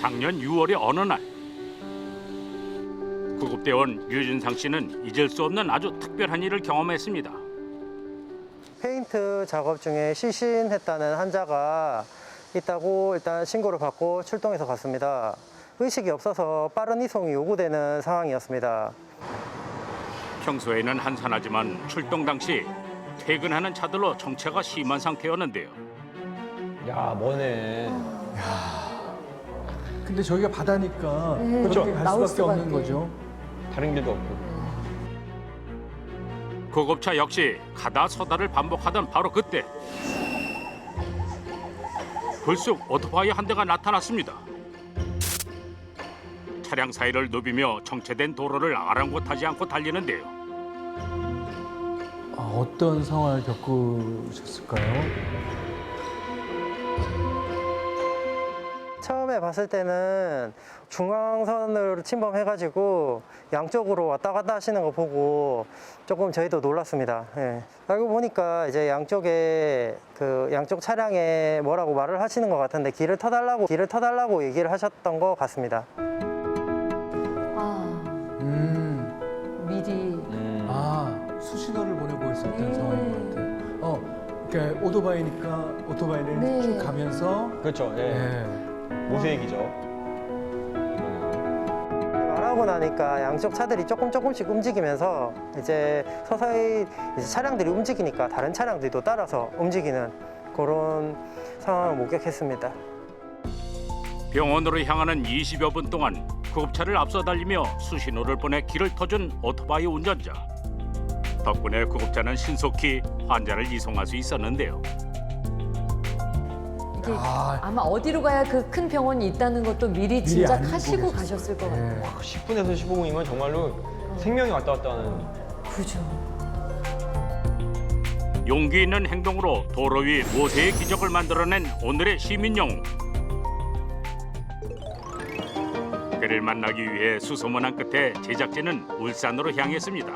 작년 6월의 어느 날 구급대원 유준상 씨는 잊을 수 없는 아주 특별한 일을 경험했습니다. 페인트 작업 중에 시신했다는 환자가 있다고 일단 신고를 받고 출동해서 갔습니다. 의식이 없어서 빠른 이송이 요구되는 상황이었습니다. 평소에는 한산하지만 출동 당시 퇴근하는 차들로 정체가 심한 상태였는데요. 야, 머네. 근데 저희가 바다니까 그렇죠. 그렇게 갈 나올 수밖에 없는 수밖에. 거죠. 다른 길도 없고. 구급차 역시 가다 서다를 반복하던 바로 그때 불쑥 오토바이 한 대가 나타났습니다. 차량 사이를 누비며 정체된 도로를 아랑곳하지 않고 달리는데요. 어떤 상황을 겪으셨을까요? 처음에 봤을 때는 중앙선으로 침범해가지고 양쪽으로 왔다 갔다 하시는 거 보고 조금 저희도 놀랐습니다. 예. 알고 보니까 이제 양쪽에 양쪽 차량에 뭐라고 말을 하시는 것 같은데 길을 터달라고 얘기를 하셨던 것 같습니다. 아, 미리. 수신호를 보내고 있었던 상황인 것 같아요. 그러니까 오토바이니까 오토바이를 네. 쭉 가면서 그렇죠. 예. 모세기죠. 말하고 나니까 양쪽 차들이 조금씩 움직이면서 이제 서서히 이제 차량들이 움직이니까 다른 차량들도 따라서 움직이는 그런 상황을 목격했습니다. 병원으로 향하는 20여 분 동안 구급차를 앞서 달리며 수신호를 보내 길을 터준 오토바이 운전자. 덕분에 구급차는 신속히 환자를 이송할 수 있었는데요. 이게 아마 어디로 가야 그 큰 병원이 있다는 것도 미리 알고 짐작하시고 계셨을 가셨을 것 거예요. 같아요. 10분에서 15분이면 정말로 생명이 왔다 갔다 하는. 그죠. 용기 있는 행동으로 도로 위 모세의 기적을 만들어낸 오늘의 시민 영웅. 그를 만나기 위해 수소문한 끝에 제작진은 울산으로 향했습니다.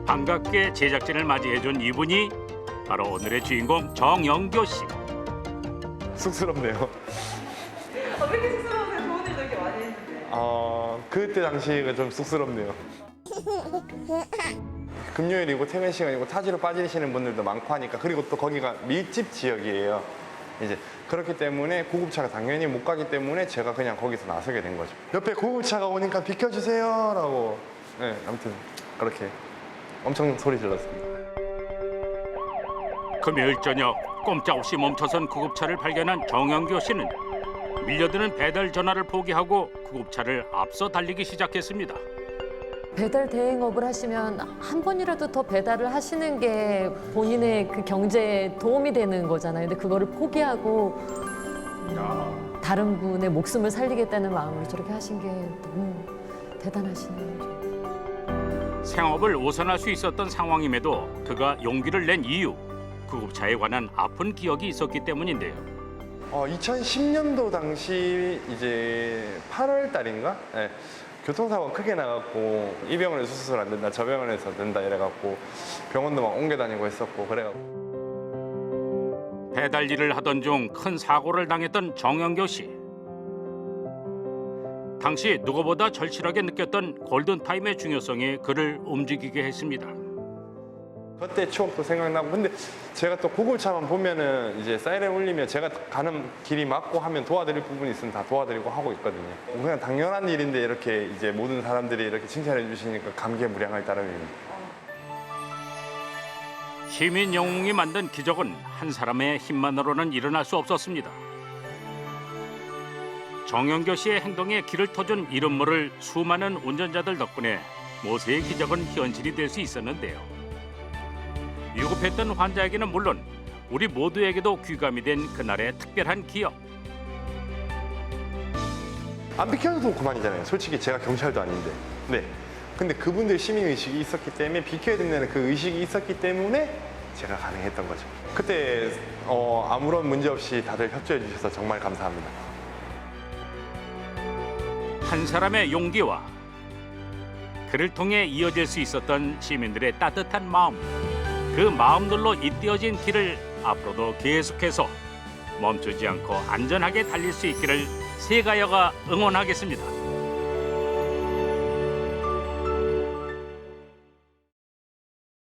반갑게 제작진을 맞이해준 이분이 바로 오늘의 주인공 정영교 씨. 쑥스럽네요. 왜 이렇게 쑥스러우세요? 좋은 일도 이렇게 많이 했는데. 그때 당시가 좀 쑥스럽네요. 금요일이고 퇴근 시간이고 타지로 빠지시는 분들도 많고 하니까, 그리고 또 거기가 밀집 지역이에요. 이제 그렇기 때문에 구급차가 당연히 못 가기 때문에 제가 그냥 거기서 나서게 된 거죠. 옆에 구급차가 오니까 비켜주세요라고. 네, 아무튼 그렇게 엄청 소리 질렀습니다. 금요일 저녁 꼼짝없이 멈춰선 구급차를 발견한 정영교 씨는 밀려드는 배달 전화를 포기하고 구급차를 앞서 달리기 시작했습니다. 배달 대행업을 하시면 한 번이라도 더 배달을 하시는 게 본인의 그 경제에 도움이 되는 거잖아요. 근데 그거를 포기하고 다른 분의 목숨을 살리겠다는 마음으로 저렇게 하신 게 너무 대단하시네요. 생업을 우선할 수 있었던 상황임에도 그가 용기를 낸 이유, 구급차에 관한 아픈 기억이 있었기 때문인데요. 2010년도 당시 이제 8월 달인가? 네, 교통사고가 크게 나갖고 이 병원에서 수술 안 된다, 저 병원에서 된다 이래갖고 병원도 막 옮겨 다니고 했었고 그래갖고. 배달 일을 하던 중 큰 사고를 당했던 정영교 씨. 당시 누구보다 절실하게 느꼈던 골든타임의 중요성이 그를 움직이게 했습니다. 그때 추억도 생각나고, 근데 제가 또 구급차만 보면은 이제 사이렌 울리면 제가 가는 길이 맞고 하면 도와드릴 부분이 있으면 다 도와드리고 하고 있거든요. 그냥 당연한 일인데 이렇게 이제 모든 사람들이 이렇게 칭찬해 주시니까 감개에 무량할 따름입니다. 시민 영웅이 만든 기적은 한 사람의 힘만으로는 일어날 수 없었습니다. 정영교 씨의 행동에 길을 터준 이름 모를 수많은 운전자들 덕분에 모세의 기적은 현실이 될 수 있었는데요. 위급했던 환자에게는 물론 우리 모두에게도 귀감이 된 그날의 특별한 기억. 안 비켜줘도 그만이잖아요. 솔직히 제가 경찰도 아닌데. 네. 근데 그분들 시민의식이 있었기 때문에 비켜야 된다는 그 의식이 있었기 때문에 제가 가능했던 거죠. 그때 아무런 문제 없이 다들 협조해 주셔서 정말 감사합니다. 한 사람의 용기와 그를 통해 이어질 수 있었던 시민들의 따뜻한 마음. 그 마음들로 잇대어진 길을 앞으로도 계속해서 멈추지 않고 안전하게 달릴 수 있기를 세가여가 응원하겠습니다.